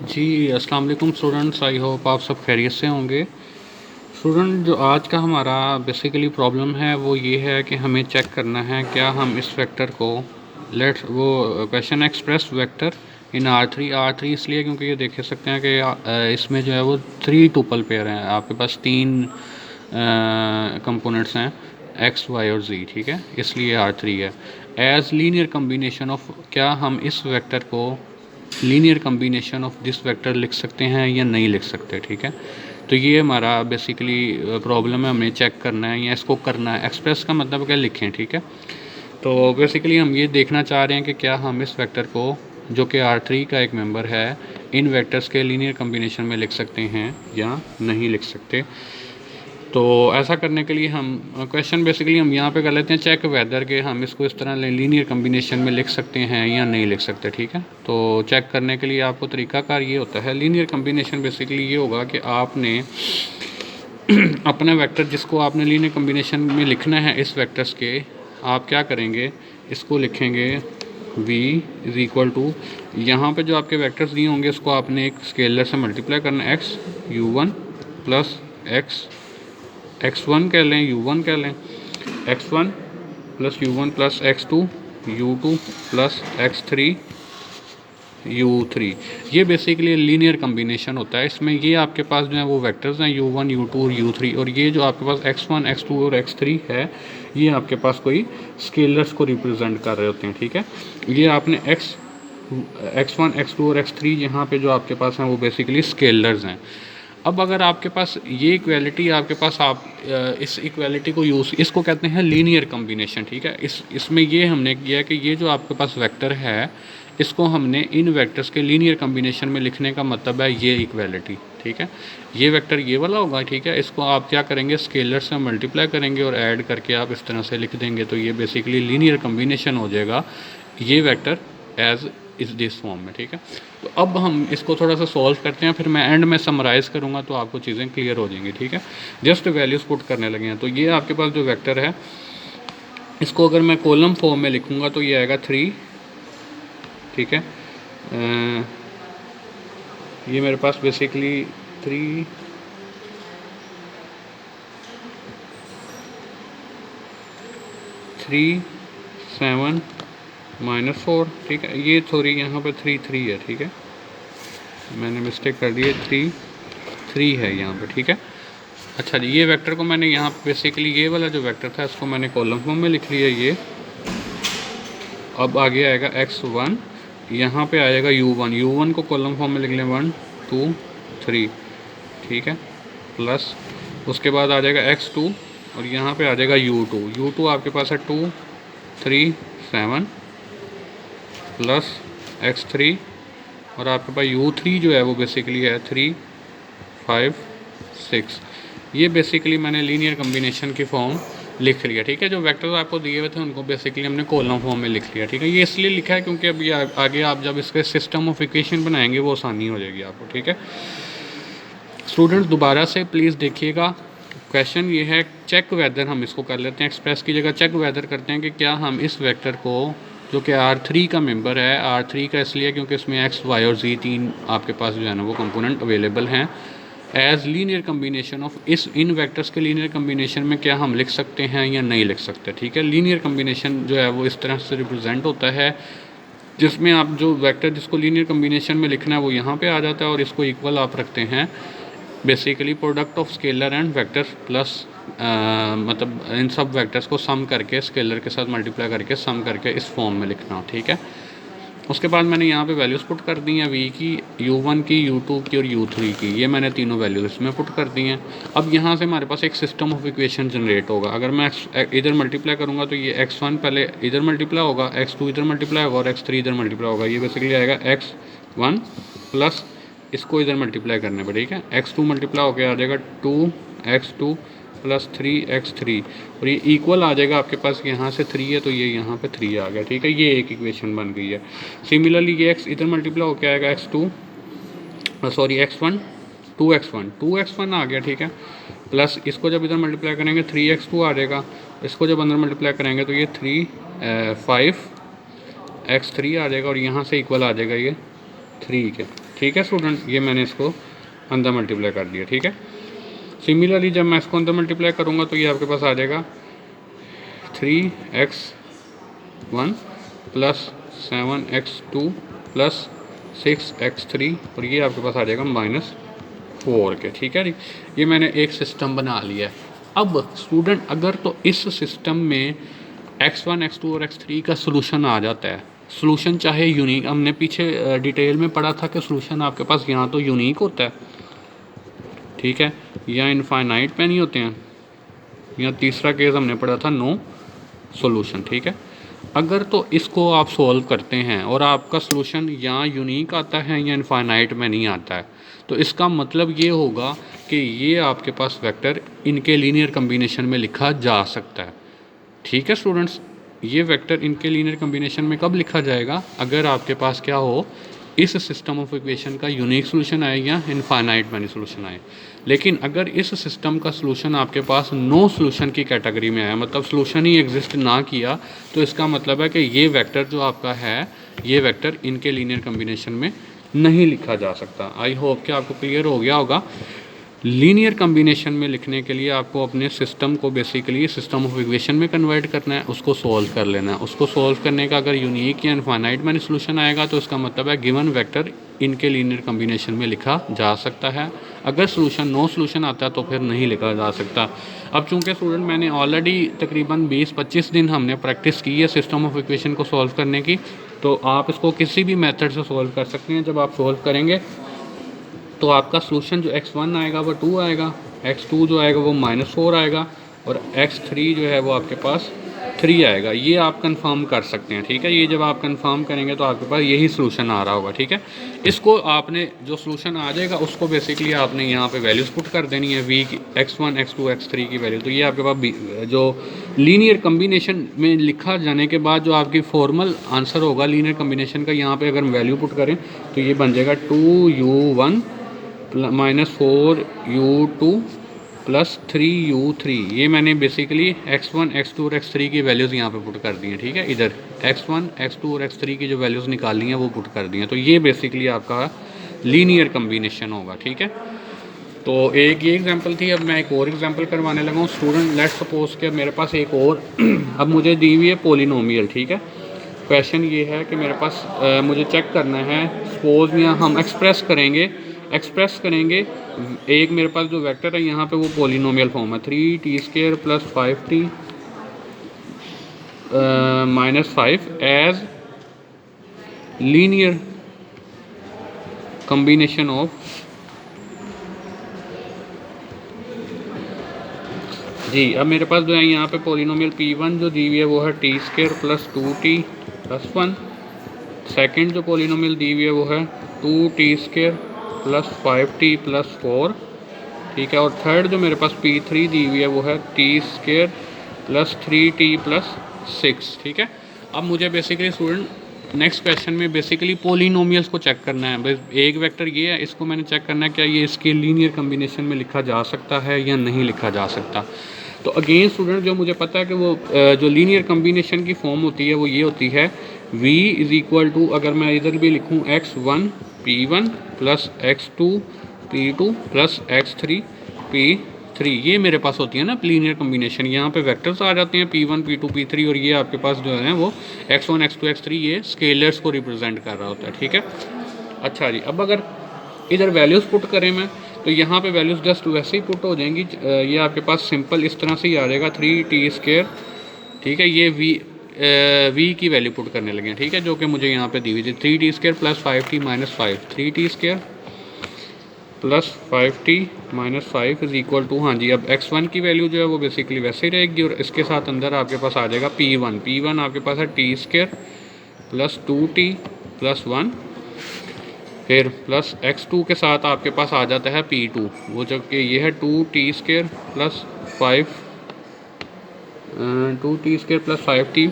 जी, अस्सलाम वालेकुम students. I hope आप सब खैरियत से होंगे। स्टूडेंट, जो आज का हमारा बेसिकली प्रॉब्लम है वो ये है कि हमें चेक करना है क्या हम इस वेक्टर को क्वेश्चन एक्सप्रेस वेक्टर इन R3 इसलिए क्योंकि ये देख सकते हैं कि इसमें जो है वो 3 टुपल पेयर हैं। आपके पास 3 कंपोनेंट्स हैं x, y और z, ठीक है, इसलिए R3 है। एज लीनियर कम्बिनेशन ऑफ, क्या हम इस वेक्टर को linear combination of this vector लिख सकते हैं या नहीं लिख सकते, ठीक है। तो ये हमारा बेसिकली प्रॉब्लम है, हमें चेक करना है या इसको करना है। एक्सप्रेस का मतलब क्या लिखें, ठीक है। तो बेसिकली हम ये देखना चाह रहे हैं कि क्या हम इस वेक्टर को, जो कि R3 का एक मेंबर है, इन वेक्टर्स के लीनियर कम्बिनेशन में लिख सकते हैं या नहीं लिख सकते। तो ऐसा करने के लिए हम क्वेश्चन बेसिकली हम यहाँ पे कर लेते हैं चेक वेदर के हम इसको इस तरह लीनियर कम्बिनेशन में लिख सकते हैं या नहीं लिख सकते, ठीक है। तो चेक करने के लिए आपको तरीकाकार ये होता है, लीनियर कम्बिनेशन बेसिकली ये होगा कि आपने अपना वेक्टर जिसको आपने लीनियर कम्बिनेशन में लिखना है इस वेक्टर्स के, आप क्या करेंगे, इसको लिखेंगे v इज़ इक्वल टू, यहाँ पे जो आपके वेक्टर्स दिए होंगे उसको आपने एक स्केलर से मल्टीप्लाई करना है, x u1 प्लस x1 कह लें, u1 कह लें, x1 plus u1 plus x2 u2 plus x3 u3। ये बेसिकली लीनियर कम्बिनेशन होता है। इसमें ये आपके पास जो है वो वेक्टर्स हैं u1 u2 और u3, और ये जो आपके पास x1 x2 और x3 है ये आपके पास कोई स्केलर्स को रिप्रेजेंट कर रहे होते हैं, ठीक है। ये आपने x1 x2 और x3 यहाँ पे जो आपके पास हैं वो बेसिकली स्केलर्स हैं। अब अगर आपके पास ये इक्वालिटी आपके पास, आप इस इक्वालिटी को इसको कहते हैं लीनियर कम्बिनेशन, ठीक है। इसमें ये हमने किया कि ये जो आपके पास वेक्टर है इसको हमने इन वेक्टर्स के लीनियर कम्बिनेशन में लिखने का मतलब है ये इक्वालिटी, ठीक है। ये वेक्टर ये वाला होगा, ठीक है। इसको आप क्या करेंगे, स्केलर से मल्टीप्लाई करेंगे और ऐड करके आप इस तरह से लिख देंगे, तो ये बेसिकली लीनियर कम्बिनेशन हो जाएगा ये वेक्टर एज इस दिस फॉर्म में, ठीक है। तो अब हम इसको थोड़ा सा सॉल्व करते हैं, फिर मैं एंड में समराइज़ करूँगा तो आपको चीज़ें क्लियर हो जाएंगी, ठीक है। जस्ट वैल्यूज़ पुट करने लगे हैं। तो ये आपके पास जो वेक्टर है इसको अगर मैं कॉलम फॉर्म में लिखूँगा तो ये आएगा 3, ठीक है। ये मेरे पास बेसिकली 3 3 7 -4, ठीक है। ये थोड़ी यहाँ पे 3 3 है, ठीक है, मैंने मिस्टेक कर दी है, 3 3 है यहाँ पे, ठीक है। अच्छा जी, ये वेक्टर को मैंने यहाँ बेसिकली ये वाला जो वेक्टर था इसको मैंने कॉलम फॉर्म में लिख लिया ये। अब आगे आएगा x1, यहाँ पे आएगा u1 को कॉलम फॉर्म में लिख लें 1 2 3, ठीक है, प्लस उसके बाद आ जाएगा x2 और यहाँ पे आ जाएगा u2 आपके पास है 2 3 7 प्लस x3, और आपके पास u3 जो है वो बेसिकली है 3 5 6। ये बेसिकली मैंने लीनियर कम्बिनेशन की फॉर्म लिख लिया, ठीक है। जो वेक्टर्स आपको दिए हुए थे उनको बेसिकली हमने कॉलम फॉर्म में लिख लिया, ठीक है। ये इसलिए लिखा है क्योंकि अभी आगे आप जब इसके सिस्टम ऑफ इक्वेशन बनाएंगे वो आसानी हो जाएगी आपको, ठीक है। स्टूडेंट्स दोबारा से प्लीज़ देखिएगा, क्वेश्चन ये है चेक वेदर, हम इसको कर लेते हैं एक्सप्रेस की जगह चेक वेदर करते हैं कि क्या हम इस वेक्टर को, जो कि R3 का मेंबर है, R3 का इसलिए क्योंकि इसमें x, y और z 3 आपके पास जो है ना वो कंपोनेंट अवेलेबल हैं, एज लीनियर कम्बिनेशन ऑफ इन वेक्टर्स के लीनियर कम्बिनेशन में क्या हम लिख सकते हैं या नहीं लिख सकते, ठीक है। लीनियर कम्बिनेशन जो है वो इस तरह से रिप्रेजेंट होता है जिसमें आप जो वेक्टर जिसको लीनियर कम्बिनेशन में लिखना है वो यहाँ पे आ जाता है और इसको इक्वल आप रखते हैं basically product of scalar and vector plus, मतलब इन सब वेक्टर्स को सम करके स्केलर के साथ मल्टीप्लाई करके सम करके इस फॉर्म में लिखना, ठीक है। उसके बाद मैंने यहाँ पे वैल्यूज़ पुट कर दी हैं v की, u1 की, u2 की और u3 की, ये मैंने तीनों वैल्यूज़ इसमें पुट कर दी हैं। अब यहाँ से हमारे पास एक सिस्टम ऑफ इक्वेशन जनरेट होगा। अगर मैं इधर मल्टीप्लाई करूँगा तो ये x1 पहले इधर मल्टीप्लाई होगा, x2 इधर मल्टीप्लाई होगा और x3 इधर मल्टीप्लाई होगा। ये बेसिकली आएगा x1 प्लस इसको इधर मल्टीप्लाई करने पर, ठीक है। x2 मल्टीप्लाई होकर आ जाएगा 2x2 प्लस 3x3 और ये इक्वल आ जाएगा आपके पास, यहाँ से 3 है तो ये यहाँ पे 3 आ गया, ठीक है। ये एक इक्वेशन बन गई है। सिमिलरली ये x इधर मल्टीप्लाई होकर आएगा x1 2x1 आ गया, ठीक है। प्लस इसको जब इधर मल्टीप्लाई करेंगे 3x2 आ जाएगा, इसको जब अंदर मल्टीप्लाई करेंगे तो ये 5x3 आ जाएगा और यहाँ से इक्वल आ जाएगा ये 3 के, ठीक ठीक है स्टूडेंट, ये मैंने इसको अंदर मल्टीप्लाई कर दिया। ठीक है, सिमिलरली जब मैं इसको अंदर मल्टीप्लाई करूँगा तो ये आपके पास आ जाएगा 3x1 plus 7x2 plus 6x3 और ये आपके पास आ जाएगा -4 के। ठीक है जी, ये मैंने एक सिस्टम बना लिया है। अब स्टूडेंट अगर तो इस सिस्टम में x1 x2 और x3 का सोल्यूशन आ जाता है, सोल्यूशन चाहे यूनिक, हमने पीछे डिटेल में पढ़ा था कि सोल्यूशन आपके पास यहाँ तो यूनिक होता है, ठीक है, या इनफाइनाइट पे नहीं होते हैं, या तीसरा केस हमने पढ़ा था नो सॉल्यूशन। ठीक है, अगर तो इसको आप सॉल्व करते हैं और आपका सॉल्यूशन या यूनिक आता है या इनफाइनाइट में नहीं आता है, तो इसका मतलब ये होगा कि ये आपके पास वेक्टर इनके लीनियर कम्बिनेशन में लिखा जा सकता है। ठीक है स्टूडेंट्स, ये वेक्टर इनके लीनियर कम्बिनेशन में कब लिखा जाएगा? अगर आपके पास क्या हो, इस सिस्टम ऑफ इक्वेशन का यूनिक सोल्यूशन आए या इनफाइनाइट मैनी सोल्यूशन आए। लेकिन अगर इस सिस्टम का सोल्यूशन आपके पास नो सोल्यूशन की कैटेगरी में आया, मतलब सोल्यूशन ही एग्जिस्ट ना किया, तो इसका मतलब है कि ये वेक्टर जो आपका है, ये वेक्टर इनके लीनियर कम्बिनेशन में नहीं लिखा जा सकता। आई होप कि आपको क्लियर हो गया होगा। लीनियर कम्बिनेशन में लिखने के लिए आपको अपने सिस्टम को बेसिकली सिस्टम ऑफ इक्वेशन में कन्वर्ट करना है, उसको सोल्व कर लेना है। उसको सोल्व करने का अगर यूनिक या इनफाइनाइट मैनी सोल्यूशन आएगा तो इसका मतलब है गिवन वेक्टर इनके लीनियर कम्बिनेशन में लिखा जा सकता है। अगर सोल्यूशन नो सोल्यूशन आता है तो फिर नहीं लिखा जा सकता। अब चूंकि स्टूडेंट मैंने ऑलरेडी तकरीबन 20-25 दिन हमने प्रैक्टिस की है सिस्टम ऑफ इक्वेशन को सॉल्व करने की, तो आप इसको किसी भी मेथड से सॉल्व कर सकते हैं। जब आप सॉल्व करेंगे तो आपका सोल्यूशन जो x1 आएगा वो 2 आएगा, x2 जो आएगा वो -4 आएगा और x3 जो है वो आपके पास 3 आएगा। ये आप कंफर्म कर सकते हैं। ठीक है, ये जब आप कंफर्म करेंगे तो आपके पास यही सोल्यूशन आ रहा होगा। ठीक है, इसको आपने जो सोल्यूशन आ जाएगा उसको बेसिकली आपने यहाँ पे वैल्यूज़ पुट कर देनी है, v की x1 x2 x3 की वैल्यू। तो ये आपके पास जो लीनियर कम्बिनेशन में लिखा जाने के बाद जो आपकी फॉर्मल आंसर होगा लीनियर कम्बिनेशन का, यहाँ पर अगर हम वैल्यू पुट करें तो ये बन जाएगा 2u1 -4u2 प्लस 3u3। ये मैंने बेसिकली x1 x2 और x3 की वैल्यूज़ यहाँ पे पुट कर दी हैं। ठीक है, इधर x1 x2 और x3 की जो वैल्यूज़ निकालनी है वो पुट कर दी हैं। तो ये बेसिकली आपका लीनियर कम्बिनेशन होगा। ठीक है, तो एक ये एग्जांपल थी। अब मैं एक और एग्जांपल करवाने लगा हूँ स्टूडेंट। लेट्स सपोज कि मेरे पास एक और अब मुझे दी हुई है पोलिनोमियल। ठीक है, क्वेश्चन ये है कि मेरे पास मुझे चेक करना है, सपोज में हम एक्सप्रेस करेंगे एक मेरे पास जो वेक्टर है यहाँ पे वो पोलिनोमियल फॉर्म है 3t² + 5t -5 as linear combination of g. अब मेरे पास जो है यहाँ पे पोलिनोमियल p1 जो दी हुई है वो है t² + 2t + 1। सेकेंड जो पोलिनोमियल दी हुई है वो है 2t² + 5t + 4। ठीक है, और थर्ड जो मेरे पास p3 दी हुई है वो है t² + 3t + 6। ठीक है, अब मुझे बेसिकली स्टूडेंट नेक्स्ट क्वेश्चन में बेसिकली पोलिनोमियल्स को चेक करना है। एक वेक्टर ये है, इसको मैंने चेक करना है क्या ये इसके लीनियर कम्बिनेशन में लिखा जा सकता है या नहीं लिखा जा सकता। तो अगेन स्टूडेंट जो मुझे पता है कि वो जो लीनियर कम्बिनेशन की फॉर्म होती है वो ये होती है v = अगर मैं इधर भी लिखूँ x1 p1 + x2 p2 + x3 p3, ये मेरे पास होती है ना लीनियर कम्बिनेशन। यहाँ पे वेक्टर्स आ जाते हैं p1 p2 p3 और ये आपके पास जो है वो x1 x2 x3 ये स्केलर्स को रिप्रेजेंट कर रहा होता है। ठीक है, अच्छा जी। अब अगर इधर वैल्यूज़ पुट करें मैं तो यहाँ पे वैल्यूज़ जस्ट वैसे ही पुट हो जाएंगी। ये आपके पास सिंपल इस तरह से ही आ जाएगा 3t²। ठीक है, ये v की वैल्यू पुट करने लगे हैं। ठीक है, जो कि मुझे यहाँ पे दी हुई थी 3t² + 5t - 5 3t² + 5t - 5 = हाँ जी। अब x1 की वैल्यू जो है वो बेसिकली वैसे ही रहेगी और इसके साथ अंदर आपके पास आ जाएगा p1 आपके पास है t² + 2t + 1, फिर प्लस x2 के साथ आपके पास आ जाता है p2, वो जो कि ये है 2t² + 5 2t² + 5t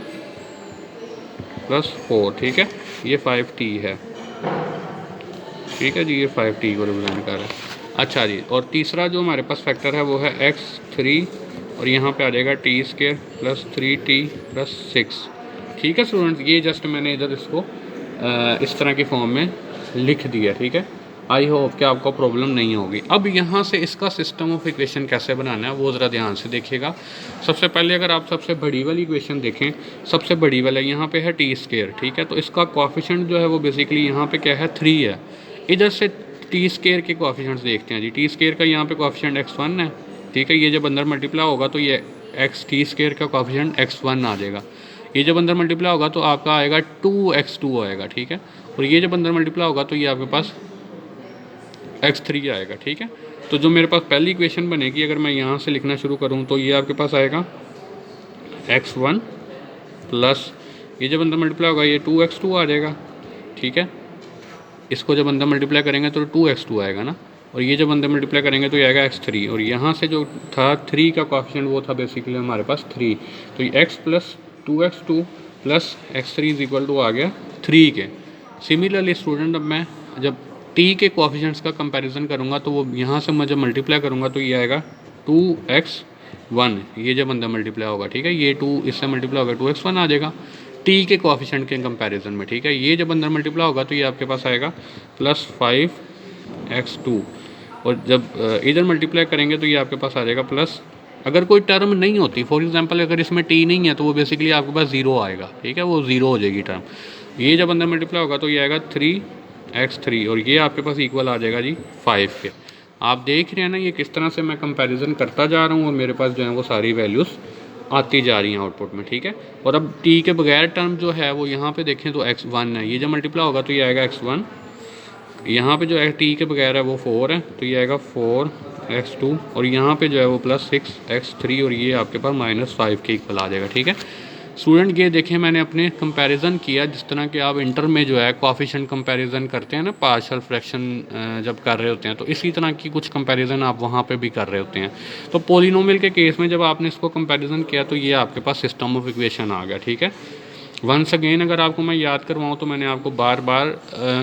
+ 4। ठीक है, ये 5t है। ठीक है जी, ये 5t को रिप्रेजेंट कर रहा है। अच्छा जी, और तीसरा जो हमारे पास फैक्टर है वो है x3 और यहाँ पे आ जाएगा t² + 3t + 6। ठीक है स्टूडेंट्स, ये जस्ट मैंने इधर इसको इस तरह की फॉर्म में लिख दिया। ठीक है, आई होप कि आपको प्रॉब्लम नहीं होगी। अब यहाँ से इसका सिस्टम ऑफ इक्वेशन कैसे बनाना है वो ज़रा ध्यान से देखिएगा। सबसे पहले अगर आप सबसे बड़ी वाली इक्वेशन देखें, सबसे बड़ी वाला यहाँ पे है टी स्केयर, ठीक है। तो इसका कोएफिशिएंट जो है वो बेसिकली यहाँ पे क्या है 3 है। इधर से टी स्केयर के कोएफिशिएंट्स देखते हैं जी। टी स्केयर का यहाँ पे कोएफिशिएंट x1 है, ठीक है। ये जब अंदर मल्टीप्लाई होगा तो ये एक्स टी स्केयर का कोएफिशिएंट x1 आ जाएगा। ये जब अंदर मल्टीप्लाई होगा तो आपका आएगा 2x2 आएगा, ठीक है। और ये जब अंदर मल्टीप्लाई होगा तो ये आपके पास x3 आएगा, ठीक है। तो जो मेरे पास पहली इक्वेशन बनेगी, अगर मैं यहाँ से लिखना शुरू करूँ तो ये आपके पास आएगा x1 प्लस ये जब अंदर मल्टीप्लाई होगा ये 2x2 आ जाएगा, ठीक है। इसको जब अंदर मल्टीप्लाई करेंगे तो 2x2 आएगा ना, और ये जब अंदर मल्टीप्लाई करेंगे तो ये आएगा x3। और यहाँ से जो था 3 का कोएफिशिएंट वो था बेसिकली हमारे पास 3, तो ये x plus 2x2 plus x3 is equal to आ गया 3 के। सिमिलरली स्टूडेंट अब मैं जब t के कोएफिशिएंट्स का कंपैरिजन करूँगा तो वो यहाँ से मैं जब मल्टीप्लाई करूँगा तो ये आएगा 2x1, ये जब अंदर मल्टीप्लाई होगा, ठीक है। ये 2 इससे मल्टीप्लाई होगा 2x1 आ जाएगा टी के कोएफिशिएंट के कंपैरिजन में, ठीक है। ये जब अंदर मल्टीप्लाई होगा तो ये आपके पास आएगा प्लस 5x2, और जब इधर मल्टीप्लाई करेंगे तो ये आपके पास आ जाएगा प्लस, अगर कोई टर्म नहीं होती, फॉर एग्जांपल अगर इसमें टी नहीं है तो वो बेसिकली आपके पास 0 आएगा, ठीक है, वो 0 हो जाएगी टर्म। ये जब अंदर मल्टीप्लाई होगा तो ये आएगा 3x3, और ये आपके पास इक्वल आ जाएगा जी 5 के। आप देख रहे हैं ना ये किस तरह से मैं कंपैरिजन करता जा रहा हूँ और मेरे पास जो है वो सारी वैल्यूज़ आती जा रही हैं आउटपुट में, ठीक है। और अब t के बगैर टर्म जो है वो यहाँ पे देखें तो x1 है, ये जब मल्टीप्लाई होगा तो ये आएगा x1। यहाँ पे जो है t के बगैर है वो 4 है, तो ये आएगा 4x2, और यहाँ पे जो है वो प्लस 6x3, और ये आपके पास -5 के इक्वल आ जाएगा, ठीक है। स्टूडेंट ये देखें मैंने अपने कंपैरिजन किया, जिस तरह के आप इंटर में जो है कोएफिशिएंट कंपैरिजन करते हैं ना, पार्शियल फ्रैक्शन जब कर रहे होते हैं, तो इसी तरह की कुछ कंपैरिजन आप वहाँ पे भी कर रहे होते हैं। तो पॉलिनोमियल के केस में जब आपने इसको कंपैरिजन किया तो ये आपके पास सिस्टम ऑफ इक्वेशन आ गया, ठीक है। वंस अगेन अगर आपको मैं याद करवाऊँ तो मैंने आपको बार बार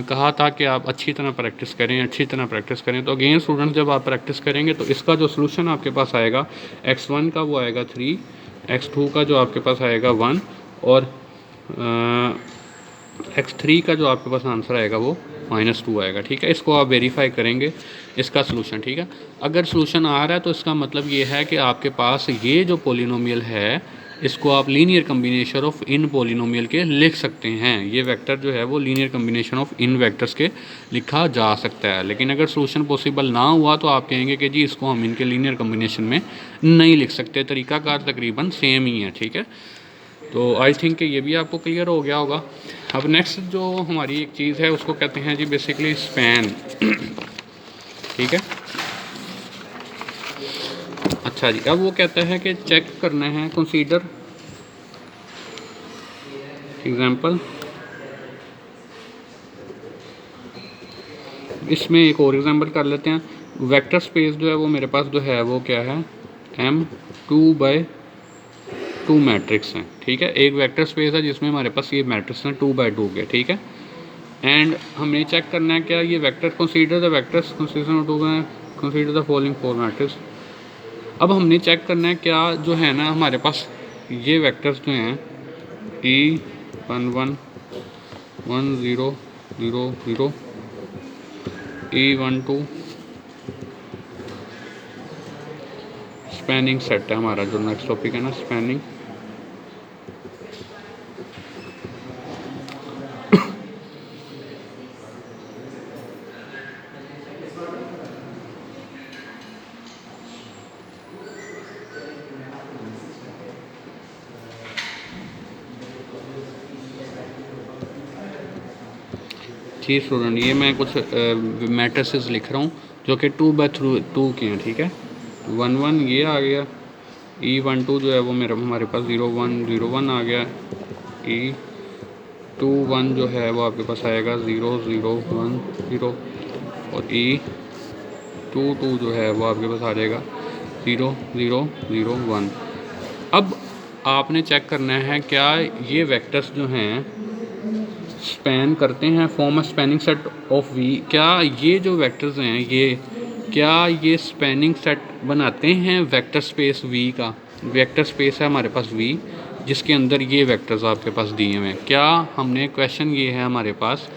कहा था कि आप अच्छी तरह प्रैक्टिस करें, अच्छी तरह प्रैक्टिस करें। तो अगेन स्टूडेंट्स जब आप प्रैक्टिस करेंगे तो इसका जो सोल्यूशन आपके पास आएगा x1 का वो आएगा 3, x2 का जो आपके पास आएगा 1, और x3 का जो आपके पास आंसर आएगा वो -2 आएगा, ठीक है। इसको आप वेरीफाई करेंगे इसका सोल्यूशन, ठीक है। अगर सोल्यूशन आ रहा है तो इसका मतलब ये है कि आपके पास ये जो पॉलिनोमियल है इसको आप linear combination of in polynomial के लिख सकते हैं। ये वेक्टर जो है वो लीनियर कम्बिनेशन ऑफ इन वेक्टर्स के लिखा जा सकता है। लेकिन अगर सोल्यूशन पॉसिबल ना हुआ तो आप कहेंगे कि जी इसको हम इनके लीनियर कम्बिनेशन में नहीं लिख सकते। तरीकाकार तकरीबन सेम ही है, ठीक है। तो आई थिंक कि ये भी आपको क्लियर हो गया होगा। अब नेक्स्ट जो हमारी एक चीज़ है उसको कहते हैं जी बेसिकली स्पैन, ठीक है। अच्छा जी, अब वो कहता है कि चेक करना है, कंसीडर एग्जांपल। इसमें एक और एग्जांपल कर लेते हैं। वेक्टर स्पेस जो है वो मेरे पास जो है वो क्या है, M2/2 मैट्रिक्स है, ठीक है। एक वेक्टर स्पेस है जिसमें हमारे पास ये मैट्रिक्स हैं 2/2 के, ठीक है। एंड हमें चेक करना है क्या ये vector, consider the vectors consider the following 4 matrix. अब हमने चेक करना है क्या जो है ना हमारे पास ये वेक्टर्स जो हैं E11 1 0 0 0, E12 स्पैनिंग सेट है हमारा जो नेक्स्ट टॉपिक है ना, स्पैनिंग। जी स्टूडेंट, ये मैं कुछ मैट्रिसेस लिख रहा हूँ जो कि 2/2 के हैं, ठीक है। 1 1 ये आ गया, E12 जो है वो हमारे पास 0 1 0 1 आ गया, E21 जो है वो आपके पास आएगा 0 0 1 0, और E22 जो है वो आपके पास आ जाएगा 0 0 0 1। अब आपने चेक करना है क्या ये वेक्टर्स जो हैं स्पैन करते हैं, form spanning set of V. क्या ये जो वेक्टर्स हैं क्या ये स्पैनिंग सेट बनाते हैं वेक्टर स्पेस वी का। वेक्टर स्पेस है हमारे पास वी जिसके अंदर ये वेक्टर्स आपके पास दिए हुए हैं। क्या हमने क्वेश्चन ये है हमारे पास,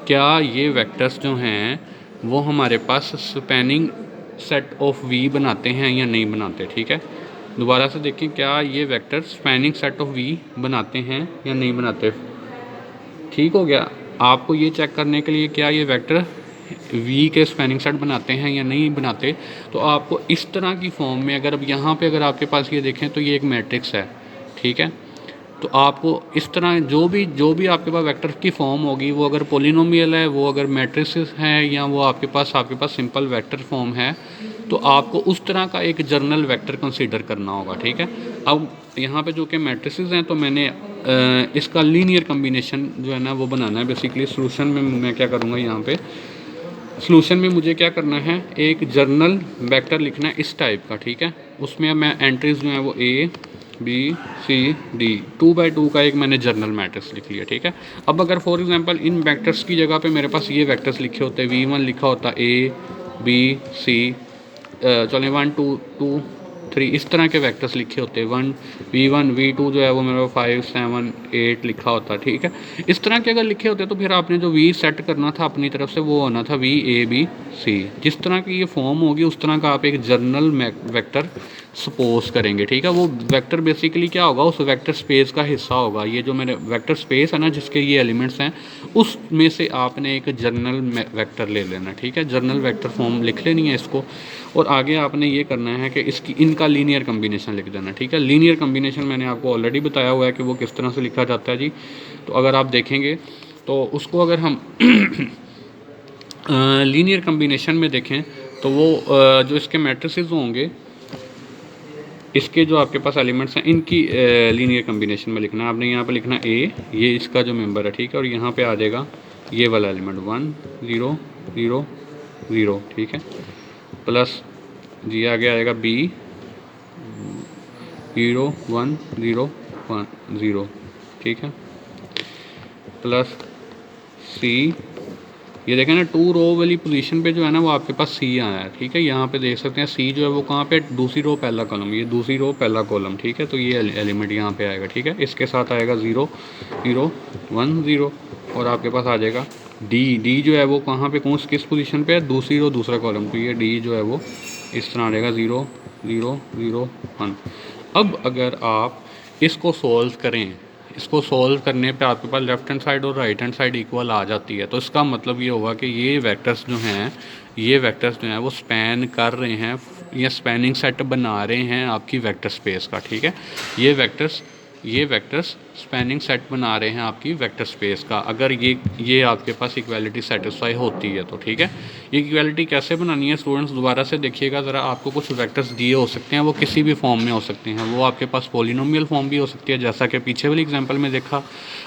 क्या ये वेक्टर्स जो हैं वो हमारे पास स्पैनिंग सेट ऑफ वी बनाते हैं या नहीं बनाते, ठीक है। दोबारा से देखें, क्या ये vector spanning set of V बनाते हैं या नहीं बनाते। ठीक हो गया। आपको ये चेक करने के लिए क्या ये वेक्टर वी के स्पैनिंग सेट बनाते हैं या नहीं बनाते, तो आपको इस तरह की फॉर्म में, अगर अब यहाँ पे अगर आपके पास ये देखें तो ये एक मैट्रिक्स है, ठीक है। तो आपको इस तरह जो भी आपके पास वेक्टर की फॉर्म होगी, वो अगर पोलिनोमियल है, वो अगर मैट्रिसेस है, या वो आपके पास सिंपल वेक्टर फॉर्म है, तो आपको उस तरह का एक जर्नल वेक्टर कंसीडर करना होगा, ठीक है। अब यहाँ पे जो कि मैट्रिसेस हैं, तो मैंने इसका लीनियर कम्बिनेशन जो है ना वो बनाना है। बेसिकली सोल्यूशन में मैं क्या करूँगा, यहाँ पे सोल्यूशन में मुझे क्या करना है, एक जर्नल वेक्टर लिखना है इस टाइप का, ठीक है। उसमें मैं एंट्रीज जो है वो A B C D 2x2 का एक मैंने जर्नल मैट्रिक्स लिख लिया, ठीक है। अब अगर फॉर एग्जांपल इन वेक्टर्स की जगह पे मेरे पास ये वेक्टर्स लिखे होते, v1 लिखा होता ए बी सी, चलें 1 2 2 3 इस तरह के वेक्टर्स लिखे होते, v1 v2 जो है वो मेरा 5 7 8 लिखा होता, ठीक है। इस तरह के अगर लिखे होते तो फिर आपने जो v सेट करना था अपनी तरफ से, वो होना था v a b c। जिस तरह की ये फॉर्म होगी उस तरह का आप एक जर्नल वेक्टर सपोज करेंगे, ठीक है। वो वेक्टर बेसिकली क्या होगा, उस वेक्टर स्पेस का हिस्सा होगा। ये जो मेरे वेक्टर स्पेस है ना, जिसके ये एलिमेंट्स हैं, उसमें से आपने एक जर्नल वेक्टर ले लेना, ठीक है। जर्नल वेक्टर फॉर्म लिख लेनी है इसको, और आगे आपने ये करना है कि इनका लीनियर कम्बिनेशन लिख देना, ठीक है। लीनियर कम्बिनेशन मैंने आपको ऑलरेडी बताया हुआ है कि वो किस तरह से लिखा जाता है जी। तो अगर आप देखेंगे तो उसको अगर हम लीनियर कम्बिनेशन में देखें तो वो जो इसके मैट्रिसेस होंगे, इसके जो आपके पास एलिमेंट्स हैं, इनकी लीनियर कम्बिनेशन में लिखना है आपने। यहाँ पे लिखना ए, ये इसका जो मेंबर है, ठीक है। और यहाँ पे आ जाएगा ये वाला एलिमेंट 1 0 0 0, ठीक है। प्लस जी आगे आएगा बी 0 1 0 1 0, ठीक है। प्लस सी, ये देखें ना 2 रो वाली पोजीशन पे जो है ना वो आपके पास सी आया है, ठीक है। यहाँ पे देख सकते हैं सी जो है वो कहाँ पे, दूसरी रो पहला कॉलम, ये दूसरी रो पहला कॉलम, ठीक है। तो ये एलिमेंट यहाँ पे आएगा, ठीक है। इसके साथ आएगा 0 0 1 0, और आपके पास आ जाएगा डी जो है वो कहाँ पे, किस पोजीशन पे है, दूसरी रो दूसरा कॉलम। तो ये डी जो है वो इस तरह आ जाएगा 0 0 0 1। अब अगर आप इसको सॉल्व करें, इसको सॉल्व करने पे आपके पास लेफ्ट हैंड साइड और राइट हैंड साइड इक्वल आ जाती है, तो इसका मतलब ये होगा कि ये वेक्टर्स जो हैं वो स्पैन कर रहे हैं या स्पैनिंग सेट बना रहे हैं आपकी वेक्टर स्पेस का, ठीक है। ये वेक्टर्स स्पैनिंग सेट बना रहे हैं आपकी वेक्टर स्पेस का, अगर ये आपके पास इक्वालिटी सेटिस्फाई होती है तो, ठीक है। ये इक्वालिटी कैसे बनानी है स्टूडेंट्स, दोबारा से देखिएगा ज़रा। आपको कुछ वेक्टर्स दिए हो सकते हैं, वो किसी भी फॉर्म में हो सकते हैं। वो आपके पास पॉलिनोमियल फॉर्म भी हो सकती है, जैसा कि पीछे वाली एग्जांपल में देखा,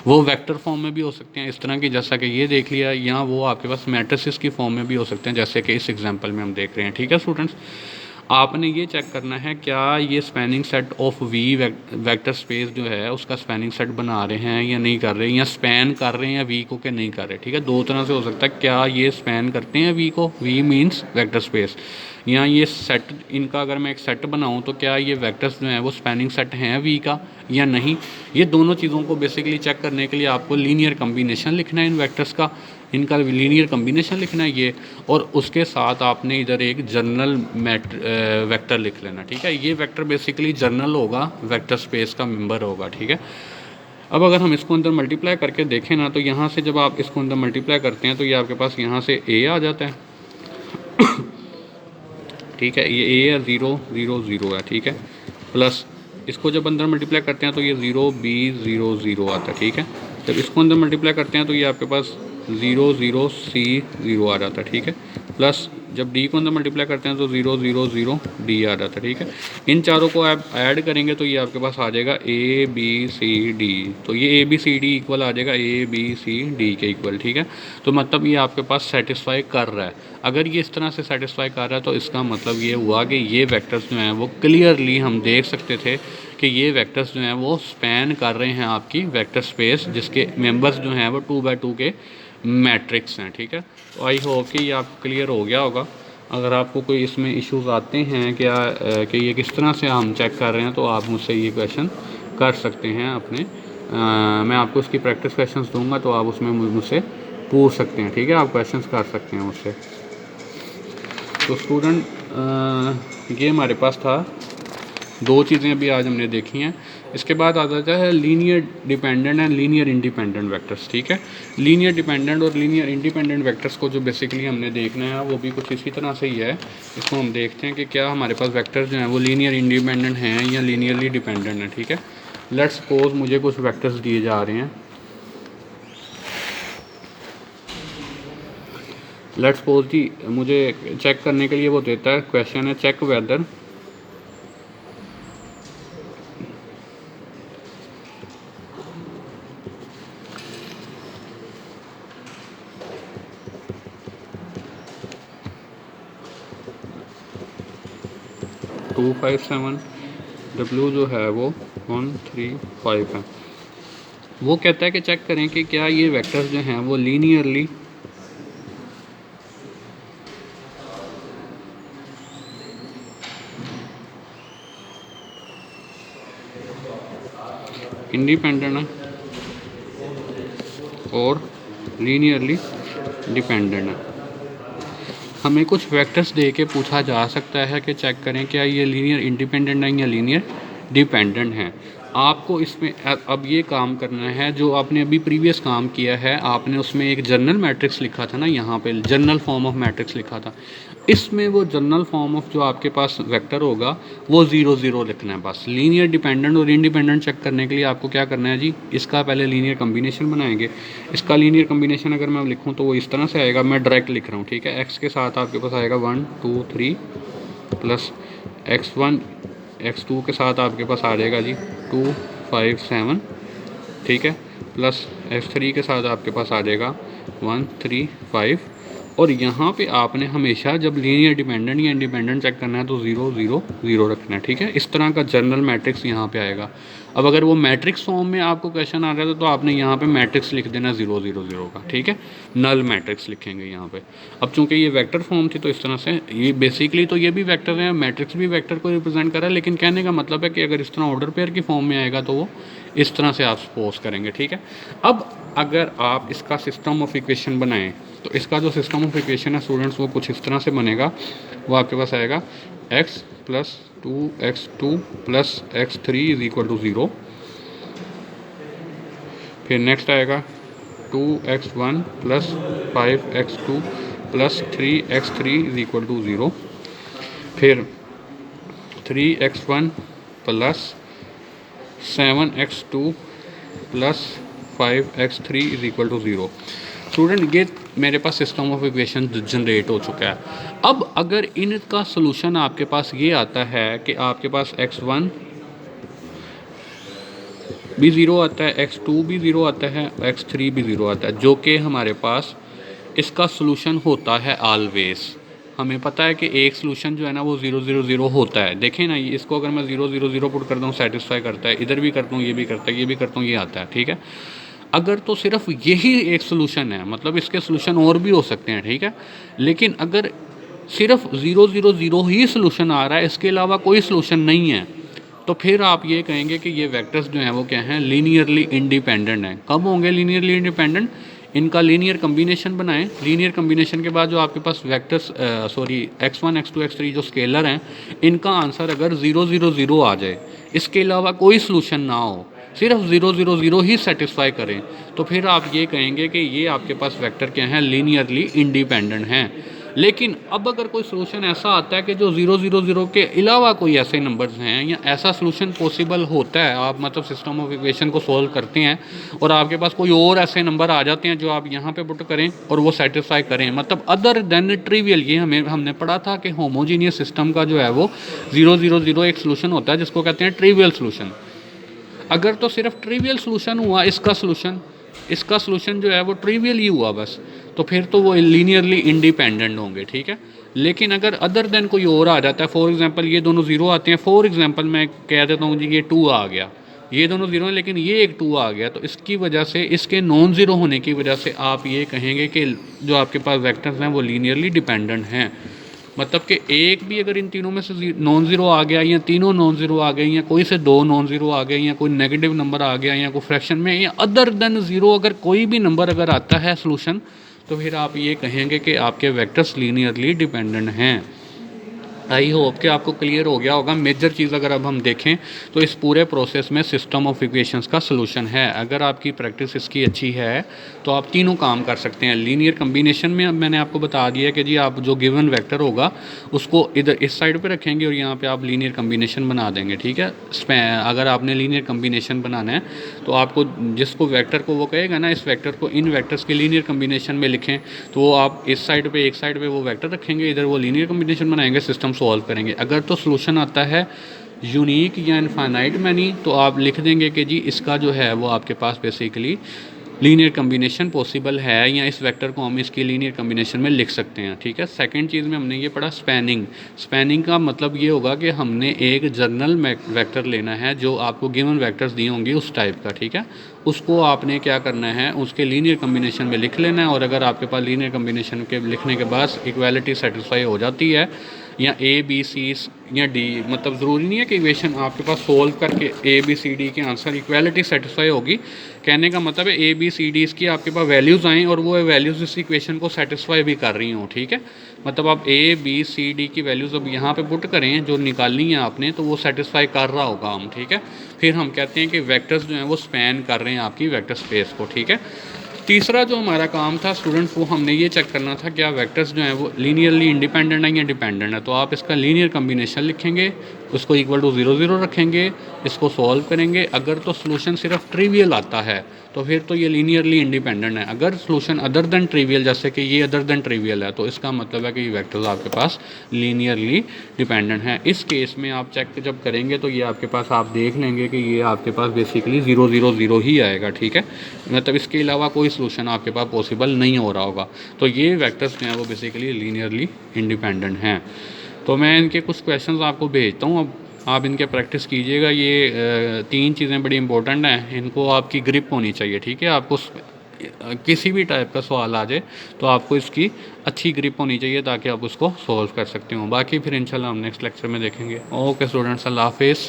वो वेक्टर फॉर्म में भी हो सकते हैं इस तरह की, जैसा कि ये देख लिया, या वो आपके पास मैट्रिसेस की फॉर्म में भी हो सकते हैं, जैसे कि इस एग्जाम्पल में हम देख रहे हैं, ठीक है स्टूडेंट्स। आपने ये चेक करना है क्या ये spanning set of V vector space जो है उसका स्पैनिंग सेट बना रहे हैं या नहीं कर रहे हैं, या स्पैन कर रहे हैं या वी को के नहीं कर रहे, ठीक है। दो तरह से हो सकता है, क्या ये स्पैन करते हैं वी को, वी मींस वेक्टर स्पेस, या ये सेट, इनका अगर मैं एक सेट बनाऊं तो क्या ये वेक्टर्स जो हैं वो स्पैनिंग सेट हैं वी का या नहीं। ये दोनों चीज़ों को बेसिकली चेक करने के लिए आपको लीनियर कम्बिनेशन लिखना है इन वेक्टर्स का, इनका लीनियर कम्बिनेशन लिखना है ये, और उसके साथ आपने इधर एक जर्नल वेक्टर लिख लेना, ठीक है। ये वेक्टर बेसिकली जर्नल होगा, वेक्टर स्पेस का मेंबर होगा, ठीक है। अब अगर हम इसको अंदर मल्टीप्लाई करके देखें ना, तो यहाँ से जब आप इसको अंदर मल्टीप्लाई करते हैं तो ये आपके पास यहाँ से ए आ जाता है ठीक है। ये ए है 0 0 0 है, ठीक है। प्लस इसको जब अंदर मल्टीप्लाई करते हैं तो ये 0 B 0 0 आता है, ठीक है। जब इसको अंदर मल्टीप्लाई करते हैं तो ये आपके पास 0 0 C 0 आ जाता है, ठीक है। प्लस जब D को अंदर मल्टीप्लाई करते हैं तो 0 0 0 D आ जाता है, ठीक है। इन चारों को आप ऐड करेंगे तो ये आपके पास आ जाएगा A B C D, तो ये A B C D equal आ जाएगा A B C D के इक्वल, ठीक है। तो मतलब ये आपके पास सेटिस्फाई कर रहा है। अगर ये इस तरह से सेटिस्फाई कर रहा है तो इसका मतलब ये हुआ कि ये वेक्टर्स जो हैं वो क्लियरली हम देख सकते थे कि ये वेक्टर्स जो हैं वो स्पैन कर रहे हैं आपकी वेक्टर स्पेस, जिसके मेंबर्स जो हैं वो 2x2 के मैट्रिक्स हैं, ठीक है। तो आई होप कि ये आपको क्लियर हो गया होगा। अगर आपको कोई इसमें इश्यूज़ आते हैं क्या कि ये किस तरह से हम चेक कर रहे हैं, तो आप मुझसे ये क्वेश्चन कर सकते हैं अपने, मैं आपको इसकी प्रैक्टिस क्वेश्चंस दूंगा तो आप उसमें मुझसे पूछ सकते हैं, ठीक है। आप क्वेश्चंस कर सकते हैं मुझसे। तो स्टूडेंट ये हमारे पास था, दो चीज़ें अभी आज हमने देखी हैं। इसके बाद आ जाता है linear dependent and linear independent vectors, ठीक है। लीनियर डिपेंडेंट और लीनियर इंडिपेंडेंट वेक्टर्स को जो बेसिकली हमने देखना है वो भी कुछ इसी तरह से ही है। इसको हम देखते हैं कि क्या हमारे पास वेक्टर्स जो हैं वो लीनियर इंडिपेंडेंट हैं या लीनियरली डिपेंडेंट हैं, ठीक है। लेट्स सपोज मुझे कुछ वेक्टर्स दिए जा रहे हैं। लेट्स सपोज जी मुझे चेक करने के लिए वो देता है, क्वेश्चन है चेक वेदर टू 5 7 W जो है वो 1 3 5 है। वो कहता है कि चेक करें कि क्या ये वेक्टर्स जो हैं वो लीनियरली इंडिपेंडेंट है और लीनियरली डिपेंडेंट है। हमें कुछ वेक्टर्स दे के पूछा जा सकता है कि चेक करें क्या ये लीनियर इंडिपेंडेंट है या लीनियर डिपेंडेंट है। आपको इसमें अब ये काम करना है जो आपने अभी प्रीवियस काम किया है। आपने उसमें एक जनरल मैट्रिक्स लिखा था ना, यहाँ पे जनरल फॉर्म ऑफ मैट्रिक्स लिखा था। इसमें वो जनरल फॉर्म ऑफ जो आपके पास वेक्टर होगा वो 0 0 लिखना है बस। लीनियर डिपेंडेंट और इंडिपेंडेंट चेक करने के लिए आपको क्या करना है जी, इसका पहले लीनियर कम्बिनेशन बनाएंगे। इसका लीनियर कम्बिनेशन अगर मैं लिखूँ तो वो इस तरह से आएगा, मैं डायरेक्ट लिख रहा हूँ, ठीक है। एक्स के साथ आपके पास आएगा 1 2 3 प्लस x1 x2 के साथ आपके पास आ जाएगा जी 2 5 7, ठीक है, प्लस x3 के साथ आपके पास आ जाएगा 1 3 5। और यहाँ पे आपने हमेशा जब लीनियर डिपेंडेंट या इंडिपेंडेंट चेक करना है तो 0 0 0 रखना है, ठीक है। इस तरह का जनरल मैट्रिक्स यहाँ पे आएगा। अब अगर वो मैट्रिक्स फॉर्म में आपको क्वेश्चन आ रहा है तो आपने यहाँ पे मैट्रिक्स लिख देना 0 0 0 का, ठीक है। नल मैट्रिक्स लिखेंगे यहाँ पे। अब चूंकि ये वेक्टर फॉर्म थी तो इस तरह से ये बेसिकली तो ये भी वेक्टर है, मैट्रिक्स भी वेक्टर को रिप्रेजेंट कर रहा है, लेकिन कहने का मतलब है कि अगर इस तरह ऑर्डर पेयर की फॉर्म में आएगा तो वो इस तरह से आप सपोज करेंगे, ठीक है। अब अगर आप इसका सिस्टम ऑफ इक्वेशन बनाएं तो इसका जो सिस्टम ऑफ इक्वेशन है स्टूडेंट्स वो कुछ इस तरह से बनेगा। वो आपके पास आएगा x plus 2x2 plus x3 is equal to 0। फिर नेक्स्ट आएगा 2x1 plus 5x2 plus 3x3 is equal to 0। फिर 3x1 plus 7x2 plus 5x3 is equal to 0। Student ये मेरे पास सिस्टम ऑफ इक्वेशन जनरेट हो चुका है। अब अगर इनका सोल्यूशन आपके पास ये आता है कि आपके पास x1 भी 0 आता है, x2 भी 0 आता है, x3 भी 0 आता है, जो कि हमारे पास इसका सोल्यूशन होता है ऑलवेज। हमें पता है कि एक सोल्यूशन जो है ना वो 0 0 0 होता है। देखें ना, इसको अगर मैं 0 0 0 पुट करता हूँ सेटिस्फाई करता है, इधर भी करता हूँ ये भी करता है, ये भी करता हूँ ये आता है, ठीक है। अगर तो सिर्फ यही एक सोल्यूशन है, मतलब इसके सोल्यूशन और भी हो सकते हैं, ठीक है। लेकिन अगर सिर्फ 0 0 0 ही सोल्यूशन आ रहा है, इसके अलावा कोई सोल्यूशन नहीं है, तो फिर आप ये कहेंगे कि ये वेक्टर्स जो हैं वो क्या हैं, लीनियरली इंडिपेंडेंट हैं। कब होंगे लीनियरली इंडिपेंडेंट? इनका लीनियर कम्बिनेशन बनाएं। लीनियर कम्बिनेशन के बाद जो आपके पास वेक्टर्स x1 x2 x3 जो स्केलर हैं, इनका आंसर अगर 0 0 0 आ जाए, इसके अलावा कोई सोल्यूशन ना हो, सिर्फ 0 0 0 ही सेटिस्फाई करें, तो फिर आप ये कहेंगे कि ये आपके पास वेक्टर क्या हैं, लीनियरली इंडिपेंडेंट हैं। लेकिन अब अगर कोई सोल्यूशन ऐसा आता है कि जो 0 0 0 के अलावा कोई ऐसे नंबर्स हैं या ऐसा सोल्यूशन पॉसिबल होता है, आप मतलब सिस्टम ऑफ इक्वेशन को सॉल्व करते हैं और आपके पास कोई और ऐसे नंबर आ जाते हैं जो आप यहाँ पे पुट करें और वो सेटिस्फाई करें, मतलब अदर देन ट्रिवियल। ये हमने पढ़ा था कि होमोजीनियस सिस्टम का जो है वो 0 0 0 एक सोल्यूशन होता है जिसको कहते हैं ट्रिवियल सोल्यूशन। अगर तो सिर्फ ट्रिवियल सोल्यूशन हुआ इसका सोल्यूशन जो है वो ट्रिवियल ही हुआ बस, तो फिर तो वो लीनियरली इंडिपेंडेंट होंगे, ठीक है। लेकिन अगर अदर देन कोई और आ जाता है, फॉर एग्जांपल ये दोनों 0 आते हैं, फॉर एग्जांपल मैं कह देता हूँ जी ये 2 आ गया, ये दोनों 0 हैं लेकिन ये एक 2 आ गया, तो इसकी वजह से, इसके नॉन ज़ीरो होने की वजह से आप ये कहेंगे कि जो आपके पास वेक्टर्स हैं वो लीनियरली डिपेंडेंट हैं। मतलब कि एक भी अगर इन तीनों में से नॉन ज़ीरो आ गया या तीनों नॉन ज़ीरो आ गए या कोई से दो नॉन ज़ीरो आ गए या कोई नेगेटिव नंबर आ गया या कोई फ्रैक्शन में या अदर देन ज़ीरो अगर कोई भी नंबर अगर आता है सोल्यूशन, तो फिर आप ये कहेंगे कि आपके वेक्टर्स लीनियरली डिपेंडेंट हैं। आई होप कि आपको क्लियर हो गया होगा। मेजर चीज़ अगर अब हम देखें तो इस पूरे प्रोसेस में सिस्टम ऑफ इक्वेशंस का सलूशन है। अगर आपकी प्रैक्टिस इसकी अच्छी है तो आप तीनों काम कर सकते हैं। लीनियर कम्बिनेशन में अब मैंने आपको बता दिया कि जी आप जो गिवन वेक्टर होगा उसको इधर इस साइड पे रखेंगे और यहाँ पे आप लीनियर कम्बिनेशन बना देंगे, ठीक है। अगर आपने लीनियर कम्बिनेशन बनाना है तो आपको जिसको वेक्टर को वो कहेगा ना इस वेक्टर को इन वेक्टर्स के लीनियर कम्बिनेशन में लिखें, तो वो आप इस साइड पे एक साइड पे वो वेक्टर रखेंगे, इधर वो लीनियर कम्बिनेशन बनाएंगे, सिस्टम सॉल्व करेंगे। अगर तो सोल्यूशन आता है यूनिक या इनफाइनाइट मैनी तो आप लिख देंगे कि जी इसका जो है वो आपके पास बेसिकली लीनियर कम्बिनेशन पॉसिबल है या इस वेक्टर को हम इसकी लीनियर कम्बिनेशन में लिख सकते हैं, ठीक है। सेकंड चीज़ में हमने ये पढ़ा स्पैनिंग। स्पैनिंग का मतलब ये होगा कि हमने एक जर्नल वेक्टर लेना है जो आपको गिवन वेक्टर्स दिए होंगे उस टाइप का, ठीक है। उसको आपने क्या करना है, उसके लीनियर कम्बिनेशन में लिख लेना है। और अगर आपके पास लीनियर कम्बिनेशन के लिखने के बाद इक्वालिटी सेटिस्फाई हो जाती है या ए बी सी या डी, मतलब ज़रूरी नहीं है कि इक्वेशन आपके पास सोल्व करके ए बी सी डी के आंसर इक्वालिटी सेटिस्फाई होगी। कहने का मतलब है ए बी सी डी इसकी आपके पास वैल्यूज़ आएँ और वो वैल्यूज़ इस इक्वेशन को सेटिस्फाई भी कर रही हों, ठीक है। मतलब आप ए बी सी डी की वैल्यूज़ अब यहाँ पे पुट करें जो निकालनी है आपने, तो वो सेटिस्फाई कर रहा होगा हम, ठीक है। फिर हम कहते हैं कि वेक्टर्स जो हैं वो स्पैन कर रहे हैं आपकी वेक्टर स्पेस को, ठीक है। तीसरा जो हमारा काम था स्टूडेंट्स वो हमने ये चेक करना था क्या वेक्टर्स जो हैं वो लीनियरली इंडिपेंडेंट है या डिपेंडेंट है। तो आप इसका लीनियर कम्बिनेशन लिखेंगे, उसको इक्वल टू 0 0 रखेंगे, इसको सॉल्व करेंगे। अगर तो सोल्यूशन सिर्फ ट्रिवियल आता है तो फिर तो ये लीनियरली इंडिपेंडेंट है। अगर सोल्यूशन अदर देन ट्रिवियल, जैसे कि ये अदर देन ट्रिवियल है, तो इसका मतलब है कि ये वेक्टर्स आपके पास लीनियरली डिपेंडेंट है। इस केस में आप चेक जब करेंगे तो ये आपके पास आप देख लेंगे कि ये आपके पास बेसिकली 0 0 0 ही आएगा, ठीक है। मतलब इसके अलावा कोई सोल्यूशन आपके पास पॉसिबल नहीं हो रहा होगा। तो ये वेक्टर्स जो हैं वो बेसिकली लीनियरली इंडिपेंडेंट हैं। तो मैं इनके कुछ क्वेश्चंस आपको भेजता हूँ, अब आप इनके प्रैक्टिस कीजिएगा। ये तीन चीज़ें बड़ी इंपॉर्टेंट हैं, इनको आपकी ग्रिप होनी चाहिए, ठीक है। आपको किसी भी टाइप का सवाल आ जाए तो आपको इसकी अच्छी ग्रिप होनी चाहिए ताकि आप उसको सॉल्व कर सकते हो। बाकी फिर इंशाल्लाह हम नेक्स्ट लेक्चर में देखेंगे। ओके स्टूडेंट्स, अल्लाह हाफिज़।